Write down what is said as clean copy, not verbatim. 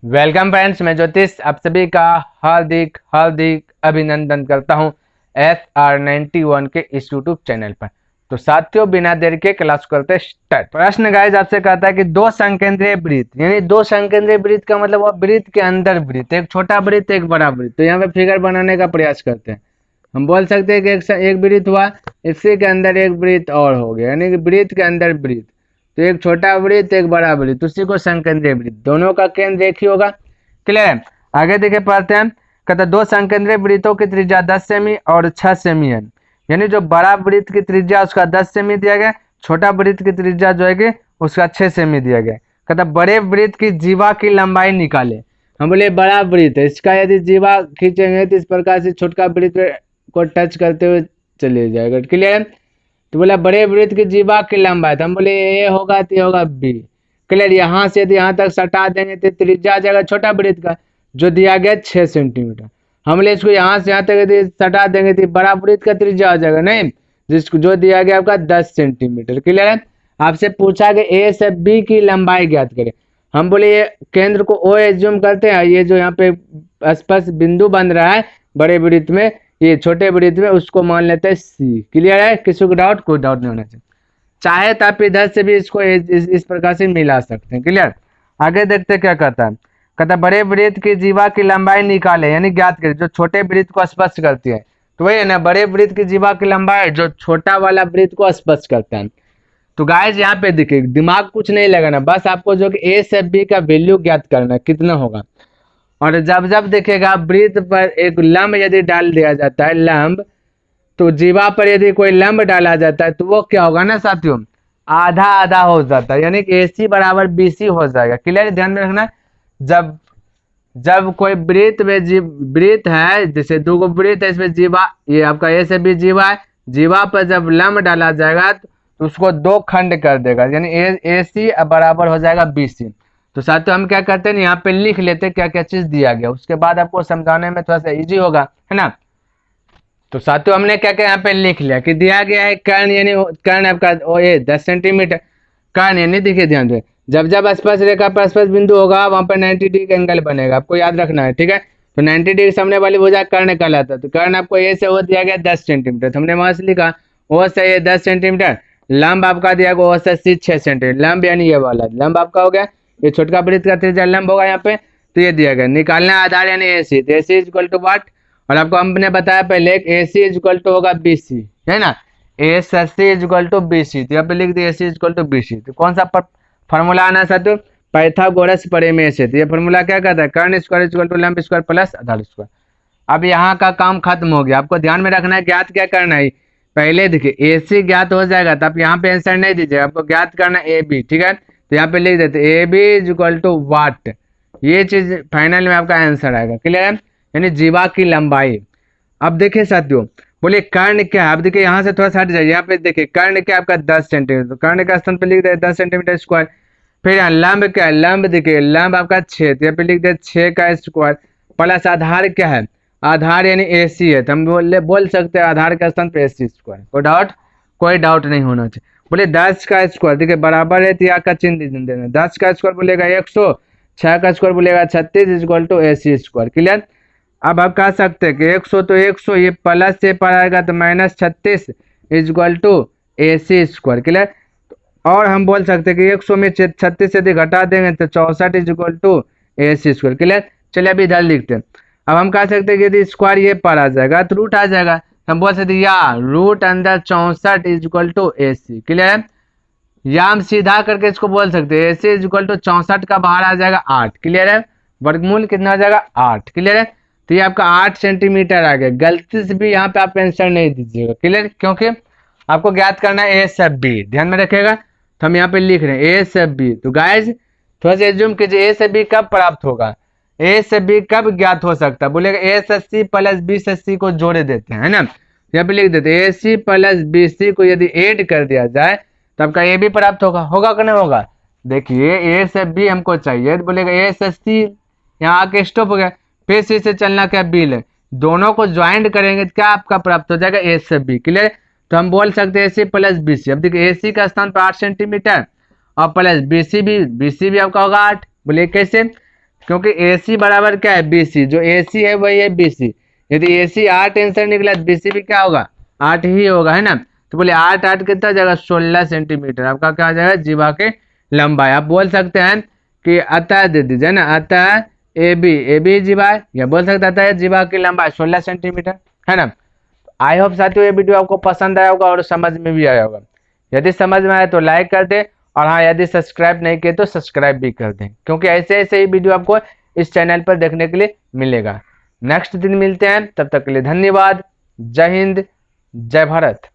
Welcome friends, मैं ज्योतिष आप सभी का हार्दिक हार्दिक अभिनंदन करता हूं SR91 के इस यूट्यूब चैनल पर। तो साथियों, बिना देर के क्लास करते स्टार्ट। प्रश्न गाइस आपसे कहता है कि दो संकेंद्रीय वृत्त, यानी दो संकेंद्रीय वृत्त का मतलब वो वृत्त के अंदर वृत्त, एक छोटा वृत्त एक बड़ा वृत्त। तो यहाँ पे फिगर बनाने का प्रयास करते हैं। हम बोल सकते हैं कि एक वृत्त हुआ, इसी के अंदर एक वृत्त और हो गया, यानी कि वृत्त के अंदर वृत्त। तो एक छोटा वृत्त एक बड़ा वृत्त, उसी को संकेंद्रीय वृत्त। दोनों का केंद्र एक ही होगा। क्लियर है? आगे देखिए पढ़ते हैं। कहते दो संकेंद्रीय वृत्तों की त्रिज्या 10 सेमी और 6 सेमी है। यानी जो बड़ा वृत्त की त्रिज्या उसका 10 सेमी दिया गया, छोटा वृत्त की त्रिज्या जो है कि उसका 6 सेमी दिया गया। कहता बड़े वृत्त की जीवा की लंबाई निकाले। हम बोले बड़ा वृत्त है, इसका यदि जीवा खींचेंगे तो इस प्रकार से छोटा वृत्त को टच करते हुए चले जाएगा। क्लियर है? तो बोला बड़े वृत्त की जीवा की लंबाई, तो हम बोले ए होगा तो ये होगा बी। क्लियर? यहाँ से यदि यहाँ तक सटा देंगे तो त्रिज्या आ जाएगा छोटा वृत्त का, जो दिया गया 6 सेंटीमीटर। हम बोले इसको यहाँ से यहाँ तक यदि सटा देंगे तो बड़ा वृत्त का त्रिज्या आ जाएगा, नहीं, जिसको जो दिया गया आपका 10 सेंटीमीटर। क्लियर है? आपसे पूछा कि ए से बी की लंबाई ज्ञात करें। हम बोले ये केंद्र को ओ एज्यूम करते हैं, ये जो यहाँ पे स्पर्श बिंदु बन रहा है बड़े वृत्त में, ये छोटे वृत्त में, उसको मान लेते हैं सी। क्लियर है? किसी को डाउट? कोई डाउट नहीं होना चाहिए। चाहे तो आप इधर से भी इसको इस प्रकार से मिला सकते हैं। क्लियर? आगे देखते क्या कहता है। कहता बड़े वृत्त की जीवा की लंबाई निकाले, यानी ज्ञात करें, जो छोटे वृत्त को स्पष्ट करती है। तो वही है ना, बड़े वृत्त की जीवा की लंबाई जो छोटा वाला वृत्त को स्पष्ट करता है। तो गाइस यहाँ पे देखिए, दिमाग कुछ नहीं लगाना, बस आपको जो कि ए से बी का वैल्यू ज्ञात करना कितना होगा। और जब जब देखेगा वृत्त पर एक लंब यदि डाल दिया जाता है, लंब, तो जीवा पर यदि कोई लंब डाला जाता है तो वो क्या होगा ना साथियों, आधा आधा हो जाता है, यानी कि AC बराबर BC हो जाएगा। क्लियर? ध्यान में रखना। जब जब कोई वृत्त में वृत्त है, जैसे दो गो वृत्त है, इसमें जीवा, ये आपका ए से बी जीवा है, जीवा पर जब लंब डाला जाएगा तो उसको दो खंड कर देगा, यानी AC बराबर हो जाएगा BC। तो साथियों हम क्या करते हैं, यहाँ पे लिख लेते क्या क्या चीज दिया गया, उसके बाद आपको समझाने में थोड़ा सा इजी होगा, है ना। तो साथियों हमने क्या क्या यहाँ पे लिख लिया कि दिया गया है कर्ण, यानी कर्ण आपका ओ ये 10 सेंटीमीटर कर्ण, यानी देखिए ध्यान से, जब जब स्पर्श रेखा पर स्पर्श बिंदु होगा वहां पर 90 डिग्री का एंगल बनेगा, आपको याद रखना है। ठीक है? तो 90 डिग्री सामने वाली भुजा कर्ण कहलाता है। तो कर्ण आपको ए से वो दिया गया 10 सेंटीमीटर, तो हमने वहां से लिखा ओ से ये 10 सेंटीमीटर, लंब आपका दिया गया ओ से सी 6 सेंटीमीटर, लंब यानी ये वाला लंब आपका हो गया, ये छोटका वृत्त का त्रिज्या लंब होगा यहाँ पे। तो ये दिया गया, निकालना आधार यानी AC, तो AC is equal to what, और आपको हमने बताया पहले A C is equal to होगा BC, है ना, A C is equal to BC। तो यहाँ पे लिख दिया AC is equal to BC। तो कौन सा फॉर्मूला आना साथियों, पाइथागोरस प्रमेय से। तो ये फॉर्मूला क्या कहता है, कर्ण स्क्वायर इज इक्वल टू लंब स्क्वायर प्लस आधार स्क्वायर। अब यहाँ का काम खत्म हो गया, आपको ध्यान में रखना है ज्ञात क्या करना है। पहले देखिए AC ज्ञात हो जाएगा तो आप यहाँ पे आंसर नहीं दीजिएगा, आपको ज्ञात करना है AB। ठीक है? तो यहाँ पे लिख देते AB इज इक्वल टू वाट, ये चीज फाइनल में आपका आंसर आएगा। क्लियर है? यानी जीवा की लंबाई। अब देखिए साथियों, बोले कर्ण क्या है, अब देखिए यहाँ से थोड़ा सा हट जाइए, यहाँ पे देखिए कर्ण क्या आपका 10 सेंटीमीटर, तो कर्ण का स्थान पे लिख दे 10 सेंटीमीटर स्क्वायर। फिर यहाँ लंब क्या है, लंब देखिए लंब आपका 6, तो यहाँ पे लिख दे 6 का स्क्वायर प्लस आधार क्या है, आधार यानी AC है, तो हम बोल सकते हैं आधार का स्थान पे AC स्क्वायर। कोई डाउट? कोई डाउट नहीं होना चाहिए। बोले 10 का स्क्वायर देखिए बराबर है, तो यहाँ का चिन्ह देना, 10 का स्क्वायर बोलेगा 100, 6 का स्क्वायर बोलेगा 36 is equal to AC square. Clear? अब आप कह सकते हैं कि 100 तो 100, ये प्लस से पर आएगा तो -36 is equal to AC square. Clear? और हम बोल सकते हैं कि 100 में 36 यदि घटा देंगे तो 64 is equal to AC square. Clear? चलिए अभी इधर लिखते हैं। अब हम कह सकते हैं कि यदि स्क्वायर ये पर आ जाएगा तो रूट आ जाएगा, हम बोल सकते हैं या रूट अंदर 64 is equal to AC। Clear है? या हम सीधा करके इसको बोल सकते हैं AC इज इक्वल टू 64 का बाहर आ जाएगा 8। क्लियर है? वर्गमूल कितना आ जाएगा 8। क्लियर है? तो ये आपका 8 सेंटीमीटर आ गया। गलती से भी यहाँ पे आप आंसर नहीं दीजिएगा। क्लियर? क्योंकि आपको ज्ञात करना है ए से बी, ध्यान में रखिएगा। तो हम यहाँ पे लिख रहे हैं ए से बी। तो गाइज थोड़ा सा एज्यूम कीजिए ए से बी कब प्राप्त होगा, ए से बी कब ज्ञात हो सकता है, बोलेगा ए से सी प्लस बी से सी को जोड़े देते हैं, है ना। यहाँ पे लिख देते हैं AC प्लस BC को यदि ऐड कर दिया जाए तो आपका ए भी प्राप्त होगा, होगा कि नहीं होगा। देखिए ए से बी हमको चाहिए, तो बोलेगा ए से सी, यहाँ आके स्टॉप हो गया, फिर सी से चलना क्या बी ले, दोनों को ज्वाइंट करेंगे तो क्या आपका प्राप्त हो जाएगा ए से बी। क्लियर? तो हम बोल सकते हैं AC प्लस BC। अब देखिए AC का स्थान पर 8 सेंटीमीटर और प्लस BC भी आपका होगा 8। बोलिए कैसे, क्योंकि AC बराबर क्या है BC, जो AC है वही है BC। यदि AC 8 आंसर निकला तो BC भी क्या होगा 8 ही होगा, है ना। तो बोले 8 8 कितना जाएगा 16 सेंटीमीटर। आपका क्या आ जाएगा जीवा के लंबाई। आप बोल सकते हैं कि अतः दे दीजिए ना, अतः AB जीवा है, या बोल सकते अतः जीवा की लंबाई 16 सेंटीमीटर, है ना। आई होप साथियों ये वीडियो आपको पसंद आया होगा और समझ में भी आया होगा। यदि समझ में आए तो लाइक कर दे, और हाँ यदि सब्सक्राइब नहीं किए तो सब्सक्राइब भी कर दें, क्योंकि ऐसे ऐसे ही वीडियो आपको इस चैनल पर देखने के लिए मिलेगा। नेक्स्ट दिन मिलते हैं, तब तक के लिए धन्यवाद। जय हिंद, जय भारत।